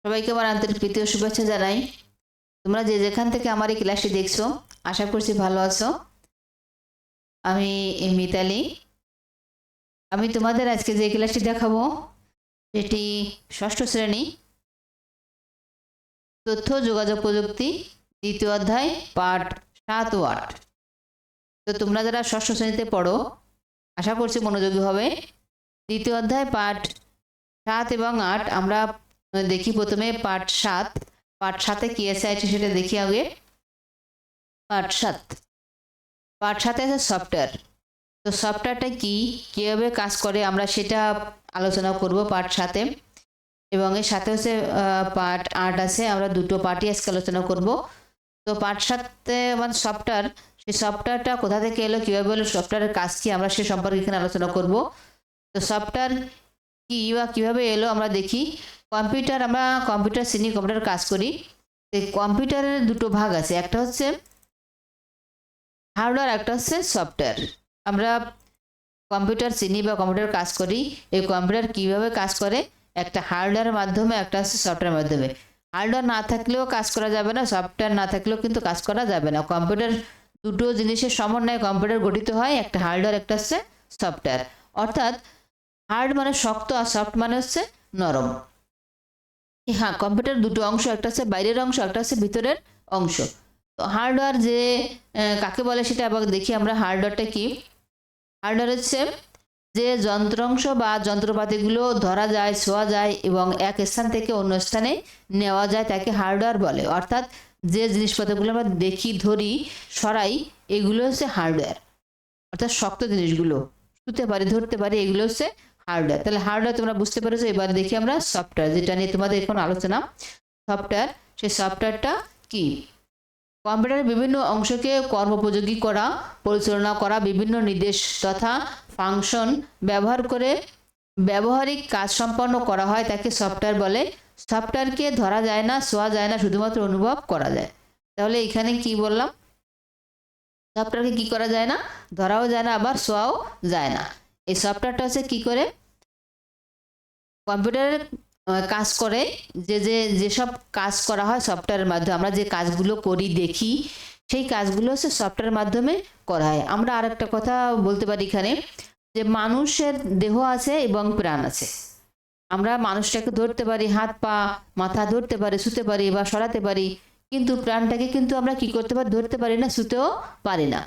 সবাইকে আমার আন্তরিক প্রীতি ও শুভেচ্ছা জানাই। তোমরা যে যেখান থেকে আমার এই ক্লাসটি দেখছো, আশা করছি ভালো আছো। আমি মিতালি। আমি তোমাদের আজকে যে ক্লাসটি দেখাবো সেটি ষষ্ঠ শ্রেণী তথ্য যোগাযোগ প্রযুক্তি দ্বিতীয় অধ্যায় পাঠ 7 ও 8। তো তোমরা যারা ষষ্ঠ শ্রেণীতে পড়ো আশা করছি মনোযোগী হবে। দ্বিতীয় অধ্যায় পাঠ 7 এবং 8 আমরা দেখি। প্রথমে পাঠ 7। পাঠ 7-এ কি আছে সেটা দেখি আগে। পাঠ 7 আছে সফটওয়্যার। তো সফটওয়্যারটা কি, কীভাবে কাজ করে আমরা সেটা আলোচনা করব পাঠ 7-এ। এবং এর সাথে হচ্ছে পাঠ 8 আছে, আমরা দুটো পার্টই আজকে আলোচনা করব। তো পাঠ 7-এ মানে সফটওয়্যার, সেই সফটওয়্যারটা কোথা থেকে এলো, কীভাবে এলো, সফটওয়্যারের কাজ কি, আমরা সে সম্পর্কে এখানে আলোচনা করব। তো সফটওয়্যার কি বা কীভাবে এলো আমরা দেখি। আমরা কম্পিউটার শ্রেণী কম্পিউটার কাজ করি। এই কম্পিউটারের দুটো ভাগ আছে, একটা হচ্ছে হার্ডওয়্যার, একটা হচ্ছে সফটওয়্যার। আমরা কম্পিউটার চিনি বা কম্পিউটার কাজ করি। এই কম্পিউটার কিভাবে কাজ করে, একটা হার্ডওয়্যারের মাধ্যমে, একটা হচ্ছে সফটওয়্যারের মাধ্যমে। হার্ডওয়্যার না থাকলেও কাজ করা যাবে না, সফটওয়্যার না থাকলেও কিন্তু কাজ করা যাবে না। কম্পিউটার দুটো জিনিসের সমন্বয়ে কম্পিউটার গঠিত হয়, একটা হার্ডওয়্যার, একটা হচ্ছে সফটওয়্যার। অর্থাৎ হার্ড মানে শক্ত আর সফট মানে হচ্ছে নরম। হ্যাঁ, কম্পিউটার দুটো অংশ, একটা হচ্ছে বাইরের অংশ, একটা হচ্ছে ভিতরের অংশ। তো হার্ডওয়্যার যে কাকে বলে সেটা আবার দেখি আমরা। হার্ডওয়্যারটা কি? হার্ডওয়্যার হচ্ছে যে যন্ত্রাংশ বা যন্ত্রপাতিগুলো ধরা যায়, ছোঁয়া যায় এবং এক স্থান থেকে অন্য স্থানে নেওয়া যায় তাকে হার্ডওয়্যার বলে। অর্থাৎ যে জিনিসপত্রগুলো আমরা দেখি, ধরি, সরাই, এগুলো হচ্ছে হার্ডওয়্যার। অর্থাৎ শক্ত জিনিসগুলো ছুঁতে পারি, ধরতে পারি, এগুলো হচ্ছে হার্ডওয়্যার। তাহলে হার্ডওয়্যার তোমরা বুঝতে পেরেছো। এবার দেখি আমরা সফটওয়্যার, যেটা নিয়ে তোমাদের এখন আলোচনা। সফটওয়্যার, সেই সফটওয়্যারটা কি? কম্পিউটারের বিভিন্ন অংশকে কর্মোপযোগী করা, পরিচালনা করা, বিভিন্ন নির্দেশ তথা ফাংশন ব্যবহার করে ব্যবহারিক কাজ সম্পন্ন করা হয় তাকে সফটওয়্যার বলে। সফটওয়্যারকে ধরা যায় না, ছোঁয়া যায় না, শুধুমাত্র অনুভব করা যায়। তাহলে এখানে কি বললাম? সফটওয়্যারকে কি করা যায় না, ধরাও যায় না, আবার ছোঁয়াও যায় না। এই সফটওয়্যারটা হচ্ছে কি করে কম্পিউটারের কাজ করে, যেসব কাজ করা হয় সফটওয়্যারের মাধ্যমে, আমরা যে কাজগুলো করি, দেখি, সেই কাজগুলো হচ্ছে সফটওয়্যারের মাধ্যমে করা হয়। আমরা আর একটা কথা বলতে পারি এখানে, যে মানুষের দেহ আছে এবং প্রাণ আছে। আমরা মানুষটাকে ধরতে পারি, হাত পা মাথা ধরতে পারি, ছুঁতে পারি বা সরাতে পারি, কিন্তু প্রাণটাকে কিন্তু আমরা কি করতে পারি, ধরতে পারি না, ছুঁতেও পারি না।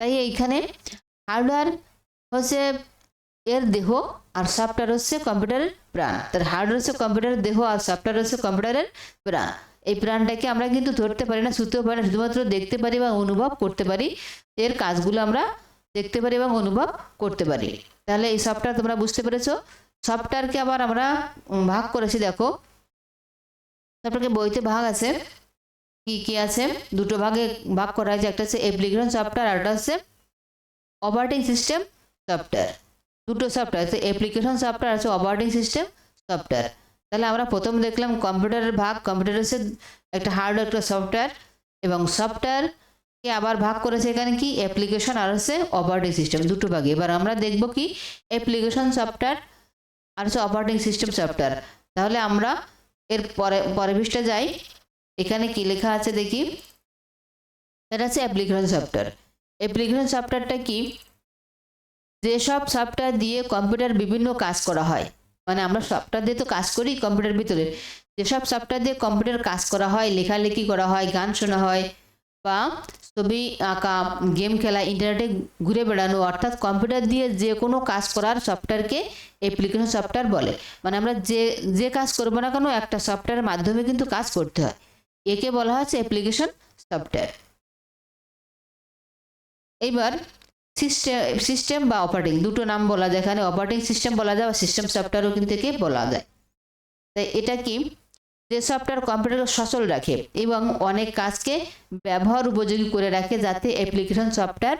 তাই এইখানে হার্ডওয়্যার হচ্ছে এর দেহ আর সফটওয়্যার হচ্ছে কম্পিউটারের প্রাণ। তার হার্ডওয়্যার হচ্ছে কম্পিউটারের দেহ আর সফটওয়্যার হচ্ছে কম্পিউটারের প্রাণ। এই প্রাণটাকে আমরা কিন্তু ধরতে পারি না, ছুঁতেও পারি না, শুধুমাত্র দেখতে পারি বা অনুভব করতে পারি। এর কাজগুলো আমরা দেখতে পারি এবং অনুভব করতে পারি। তাহলে এই সফটওয়্যার তোমরা বুঝতে পেরেছো। সফটওয়্যারকে আবার আমরা ভাগ করেছি, দেখো সফটওয়্যারকে বইতে ভাগ আছে। কি কি আছে? দুটো ভাগে ভাগ করা হয়েছে, একটা হচ্ছে অ্যাপ্লিকেশন সফটওয়্যার আর একটা হচ্ছে অপারেটিং সিস্টেম সফটওয়্যার। দুটো সফটওয়্যার আছে, অ্যাপ্লিকেশন সফটওয়্যার আছে, অপারেটিং সিস্টেম সফটওয়্যার। তাহলে আমরা প্রথম দেখলাম কম্পিউটারের ভাগ। কম্পিউটার হচ্ছে একটা হার্ডওয়্যার, একটা সফটওয়্যার, এবং সফটওয়্যারকে আবার ভাগ করেছে এখানে কি অ্যাপ্লিকেশন আর হচ্ছে অপারেটিং সিস্টেম, দুটো ভাগে। এবার আমরা দেখব কি অ্যাপ্লিকেশন সফটওয়্যার আর হচ্ছে অপারেটিং সিস্টেম সফটওয়্যার। তাহলে আমরা এর পরের পৃষ্ঠা যাই। এখানে কি লেখা আছে দেখি। এটা হচ্ছে অ্যাপ্লিকেশন সফটওয়্যার। অ্যাপ্লিকেশন সফটওয়্যারটা কি? যেসব সফটওয়্যার দিয়ে কম্পিউটার বিভিন্ন কাজ করা হয়, মানে আমরা সফটওয়্যার দিয়ে তো কাজ করি কম্পিউটার ভিতরে, যেসব সফটওয়্যার দিয়ে কম্পিউটার কাজ করা হয়, লেখালেখি করা হয়, গান শোনা হয়, বা ছবি আঁকা, গেম খেলা, ইন্টারনেটে ঘুরে বেড়ানো, অর্থাৎ কম্পিউটার দিয়ে যে কোনো কাজ করার সফটওয়্যারকে অ্যাপ্লিকেশন সফটওয়্যার বলে। মানে আমরা যে কাজ করবো না কেন, একটা সফটওয়্যারের মাধ্যমে কিন্তু কাজ করতে হয়, একে বলা হচ্ছে অ্যাপ্লিকেশন সফটওয়্যার। এইবার সিস্টেম বা অপারেটিং, দুটো নাম বলা যায় এখানে। অপারেটিং সিস্টেম বলা যায় বা সিস্টেম সফটওয়্যারও কিন্তু একে বলা যায়। তাই এটা কি? যে সফটওয়্যার কম্পিউটারকে সচল রাখে এবং অনেক কাজকে ব্যবহার উপযোগী করে রাখে যাতে অ্যাপ্লিকেশন সফটওয়্যার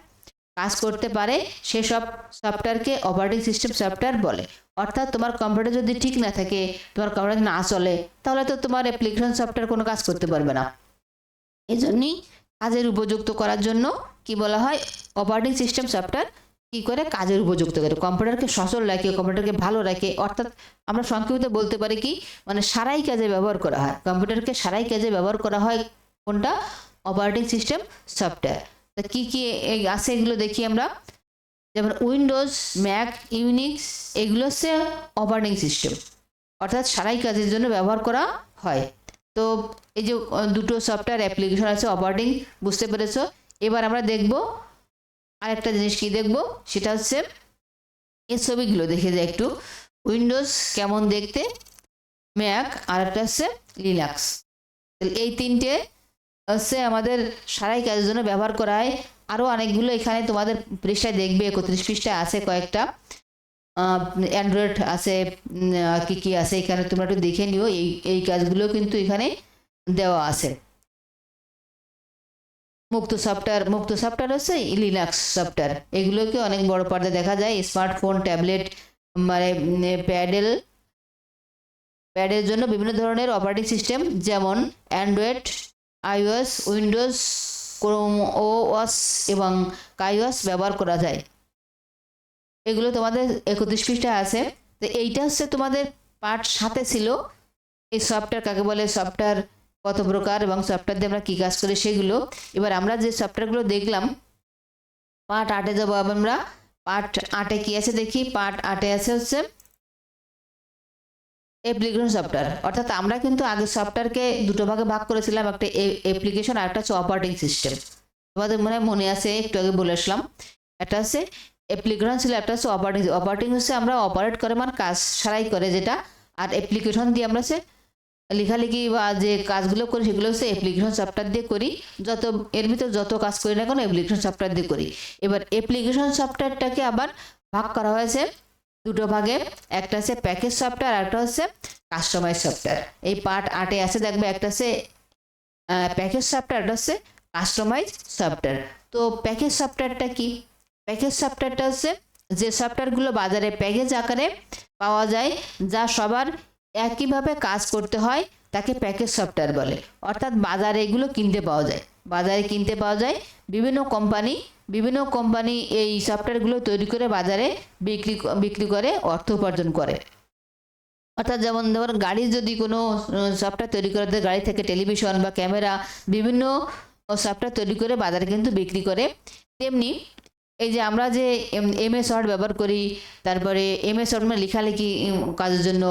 কাজ করতে পারে, সেসব সফটওয়্যারকে অপারেটিং সিস্টেম সফটওয়্যার বলে। অর্থাৎ তোমার কম্পিউটার যদি ঠিক না থাকে, তোমার কম্পিউটার না চলে, তাহলে তো তোমার অ্যাপ্লিকেশন সফটওয়্যার কোনো কাজ করতে পারবে না। এই জন্যই কাজের উপযুক্ত করার জন্য কি বলা হয়, অপারেটিং সিস্টেম সফটওয়্যার কি করে কাজের উপযুক্ত করে, কম্পিউটারকে সচল রাখে, কম্পিউটারকে ভালো রাখে। অর্থাৎ আমরা সংক্ষিপ্ত বলতে পারি কি, মানে সারাই কাজে ব্যবহার করা হয় কম্পিউটারকে, সারাই কাজে ব্যবহার করা হয় কোনটা, অপারেটিং সিস্টেম সফটওয়্যার। তা কি কি আছে এগুলো দেখি আমরা। যেমন উইন্ডোজ, ম্যাক, ইউনিক্স, এগুলো হচ্ছে অপারেটিং সিস্টেম, অর্থাৎ সারাই কাজের জন্য ব্যবহার করা হয়। তো এই যে দুটো সফটওয়্যার অ্যাপ্লিকেশন আছে অপারেটিং, বুঝতে পেরেছো। এবার আমরা দেখব আরেকটা জিনিস, কি দেখব সেটা হচ্ছে এই ছবিগুলো দেখে যায় একটু। উইন্ডোজ কেমন দেখতে, ম্যাক, আর একটা হচ্ছে লিনাক্স। এই তিনটে হচ্ছে আমাদের সারাই কাজের জন্য ব্যবহার করা হয়। আরও অনেকগুলো এখানে তোমাদের পৃষ্ঠায় দেখবে, 31 পৃষ্ঠায় আছে কয়েকটা, অ্যান্ড্রয়েড আছে, কি কি আছে এখানে তোমরা একটু দেখে নিও। এই কাজগুলো কিন্তু এখানে দেওয়া আছে। মুক্ত সফটওয়্যার হচ্ছে লিনাক্স সফটওয়্যার, এগুলোকে অনেক বড় পর্দায় দেখা যায়, স্মার্টফোন, ট্যাবলেট, মানে প্যাডের জন্য বিভিন্ন ধরনের অপারেটিং সিস্টেম যেমন Android, iOS, Windows, Chrome OS এবং কাইওএস ব্যবহার করা যায়। এগুলো তোমাদের 31 পৃষ্ঠায় আছে। তো এইটা হচ্ছে তোমাদের পার্ট 7 ছিল, এই সফটওয়্যার কাকে বলে, সফটওয়্যার কত প্রকার এবং সফটওয়্যার দিয়ে আমরা কী কাজ করি সেগুলো। এবার আমরা যে সফটওয়্যারগুলো দেখলাম, পার্ট 8-এ যাবো আমরা। পার্ট 8-এ কি আছে দেখি। পার্ট 8-এ আছে হচ্ছে অ্যাপ্লিকেশন সফটওয়্যার। অর্থাৎ আমরা কিন্তু আগে সফটওয়্যারকে দুটো ভাগে ভাগ করেছিলাম, একটা অ্যাপ্লিকেশন আর একটা হচ্ছে অপারেটিং সিস্টেম। তোমাদের মনে আছে, একটু আগে বলে আসলাম। একটা হচ্ছে অ্যাপ্লিকেশন ছিল, একটা হচ্ছে অপারেটিং হচ্ছে আমরা অপারেট করে, মানে কাজ সারাই করে যেটা। আর অ্যাপ্লিকেশন দিয়ে আমরা হচ্ছে লেখালেখি বা যে কাজগুলো করি সেগুলো হচ্ছে অ্যাপ্লিকেশন সফটওয়্যার দিয়ে করি। এর ভিতর যত কাজ করি না কেন অ্যাপ্লিকেশন সফটওয়্যার দিয়ে করি। এবার অ্যাপ্লিকেশন সফটওয়্যারটাকে আবার ভাগ করা হয়েছে দুটো ভাগে, একটা হচ্ছে প্যাকেজ সফটওয়্যার আর একটা হচ্ছে কাস্টমাইজ সফটওয়্যার। এই পার্ট 8-এ আছে দেখবে, একটা হচ্ছে প্যাকেজ সফটওয়্যার, একটা হচ্ছে কাস্টমাইজ সফটওয়্যার। তো প্যাকেজ সফটওয়্যারটা কি? প্যাকেজ সফটওয়্যারটা হচ্ছে যে সফটওয়্যারগুলো বাজারে প্যাকেজ আকারে পাওয়া যায়, যা সবার একইভাবে কাজ করতে হয়, তাকে প্যাকেজ সফটওয়্যার বলে। অর্থাৎ বাজারে এগুলো কিনতে পাওয়া যায়, বিভিন্ন কোম্পানি এই সফটওয়্যারগুলো তৈরি করে বাজারে বিক্রি করে অর্থ উপার্জন করে। অর্থাৎ যেমন ধরুন গাড়ির যদি কোনো সফটওয়্যার তৈরি করে, গাড়ি থেকে টেলিভিশন বা ক্যামেরা, বিভিন্ন সফটওয়্যার তৈরি করে বাজারে কিন্তু বিক্রি করে। তেমনি এই যে আমরা যে এমএস ওয়ার্ড ব্যবহার করি, তারপরে এমএস ওয়ার্ড মানে লেখালেখি কাজের জন্য,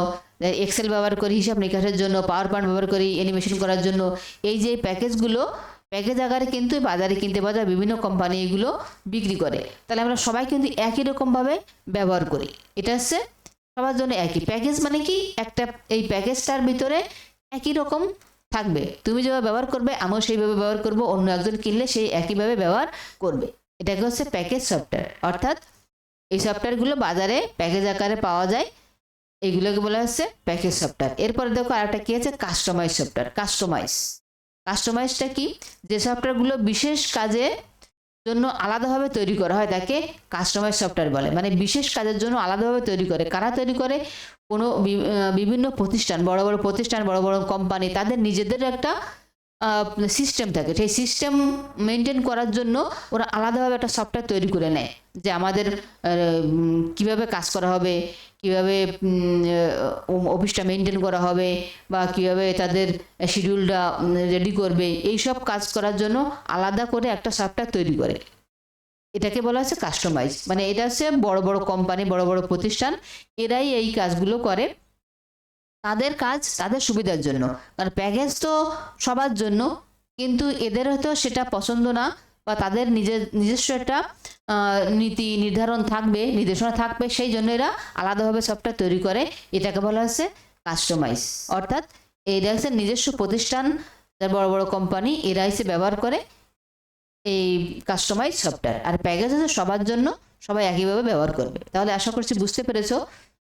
এক্সেল ব্যবহার করি হিসাব নিকাশের জন্য, পাওয়ার পয়েন্ট ব্যবহার করি অ্যানিমেশন করার জন্য, এই যে প্যাকেজ আকারে কিন্তু বাজারে কিনতে পাওয়া যায়, বিভিন্ন কোম্পানি এগুলো বিক্রি করে। তাহলে আমরা সবাই কিন্তু একই রকমভাবে ব্যবহার করি। এটা হচ্ছে সবার জন্য একই। প্যাকেজ মানে কি, একটা এই প্যাকেজটার ভিতরে একই রকম থাকবে, তুমি যেভাবে ব্যবহার করবে আমিও সেইভাবে ব্যবহার করব, অন্য একজন কিনলে সেই একইভাবে ব্যবহার করবে। এটাকে হচ্ছে প্যাকেজ সফটওয়্যার। অর্থাৎ এই সফটওয়্যারগুলো বাজারে প্যাকেজ আকারে পাওয়া যায়, এইগুলোকে বলা হচ্ছে প্যাকেজ সফটওয়্যার। এরপরে দেখো আরেকটা কি আছে, কাস্টমাইজ সফটওয়্যার। কাস্টমাইজটা কি, যে সফটওয়্যারগুলো বিশেষ কাজে জন্য আলাদাভাবে তৈরি করা হয় তাকে কাস্টমাইজ সফটওয়্যার বলে। মানে বিশেষ কাজের জন্য আলাদাভাবে তৈরি করে। কারা তৈরি করে? কোনো বিভিন্ন প্রতিষ্ঠান, বড় বড় কোম্পানি, তাদের নিজেদের একটা সিস্টেম থাকে, সেই সিস্টেম মেনটেন করার জন্য ওরা আলাদাভাবে একটা সফটওয়্যার তৈরি করে নেয়, যে আমাদের কিভাবে কাজ করা হবে, কিভাবে অফিসটা মেনটেন করা হবে, বা কিভাবে তাদের শিডিউলটা রেডি করবে, এইসব কাজ করার জন্য আলাদা করে একটা সফটওয়্যার তৈরি করে। এটাকে বলা হচ্ছে কাস্টমাইজ। মানে এটা হচ্ছে বড় বড় কোম্পানি, বড় বড় প্রতিষ্ঠান, এরাই এই কাজগুলো করে তাদের কাজ, তাদের সুবিধার জন্য। কারণ প্যাকেজ তো সবার জন্য, কিন্তু এদের হয়তো সেটা পছন্দ না, বা তাদের নিজস্ব একটা নীতি নির্দেশনা থাকবে, সেই জন্য এরা আলাদাভাবে সফটওয়্যার তৈরি করে। এটাকে বলা হচ্ছে কাস্টমাইজ। অর্থাৎ এটা হচ্ছে নিজস্ব প্রতিষ্ঠান, বড় বড় কোম্পানি, এরা এসে ব্যবহার করে এই কাস্টমাইজ সফটওয়্যার। আর প্যাকেজ হচ্ছে সবার জন্য, সবাই একইভাবে ব্যবহার করবে। তাহলে আশা করছি বুঝতে পেরেছো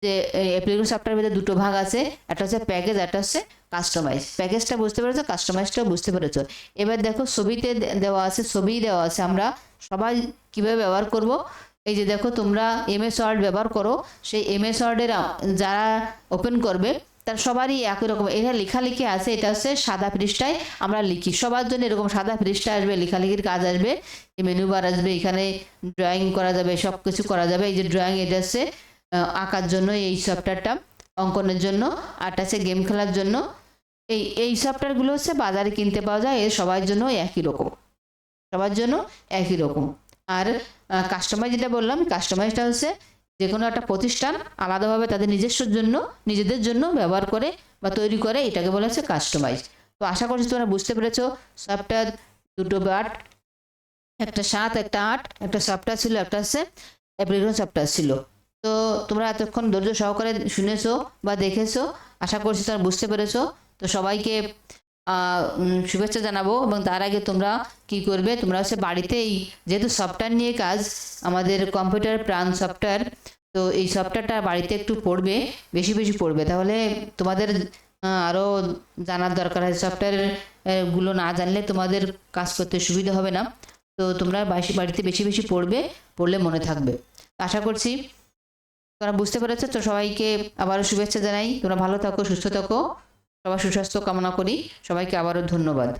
যে অ্যাপ্লিকেশন সফটওয়্যার ভিতরে দুটো ভাগ আছে, একটা হচ্ছে প্যাকেজ, একটা হচ্ছে কাস্টমাইজ। প্যাকেজটা বুঝতে পেরেছো, কাস্টমাইজটাও বুঝতে পেরেছো। এবার দেখো ছবি দেওয়া আছে আমরা সবাই কিভাবে ব্যবহার করব। এই যে দেখো তোমরা এমএস ওয়ার্ড ব্যবহার করো, সেই এমএস ওয়ার্ডের যারা ওপেন করবে তার সবারই একই রকম এটা লেখালেখি আছে, এটা হচ্ছে সাদা পৃষ্ঠায় আমরা লিখি, সবার জন্য এরকম সাদা পৃষ্ঠা আসবে, লেখালেখির কাজ আসবে, এই মেনু বার আসবে, এখানে ড্রয়িং করা যাবে, সব কিছু করা যাবে। এই যে ড্রয়িং, এটা হচ্ছে আঁকার জন্য এই সফটওয়্যারটা, অঙ্কনের জন্য, আর এটা হচ্ছে গেম খেলার জন্য। এই সফটওয়্যারগুলো হচ্ছে বাজারে কিনতে পাওয়া যায়, এর সবার জন্য একই রকম, সবার জন্য একই রকম। আর কাস্টমাইজ যেটা বললাম, কাস্টমাইজটা হচ্ছে যে কোনো একটা প্রতিষ্ঠান আলাদাভাবে তাদের নিজেদের জন্য ব্যবহার করে বা তৈরি করে, এটাকে বলা হচ্ছে কাস্টমাইজ। তো আশা করছি তোমরা বুঝতে পেরেছো। সফটওয়্যার দুটো পার্ট, একটা 7 একটা 8, একটা সফটওয়্যার ছিল, একটা হচ্ছে অ্যাপ্লিকেশন সফটওয়্যার ছিল। তো তোমরা এতক্ষণ ধৈর্য সহকারে শুনেছো বা দেখেছো, আশা করছি তোমরা বুঝতে পেরেছো। তো সবাইকে শুভেচ্ছা জানাবো। এবং তার আগে তোমরা কি করবে, তোমরা হচ্ছে বাড়িতেই, যেহেতু সফটওয়্যার নিয়ে কাজ, আমাদের কম্পিউটার প্রাণ সফটওয়্যার, তো এই সফটওয়্যারটা বাড়িতে একটু পড়বে, বেশি বেশি পড়বে, তাহলে তোমাদের আরও জানার দরকার আছে। সফটওয়্যার গুলো না জানলে তোমাদের কাজ করতে সুবিধা হবে না। তো তোমরা বাড়িতে বেশি বেশি পড়লে মনে থাকবে। আশা করছি তোমরা বুঝতে পেরেছো। তো সবাইকে আবারও শুভেচ্ছা জানাই, তোমরা ভালো থাকো, সুস্থ থাকো, সবার সুস্বাস্থ্য কামনা করি। সবাইকে আবারও ধন্যবাদ।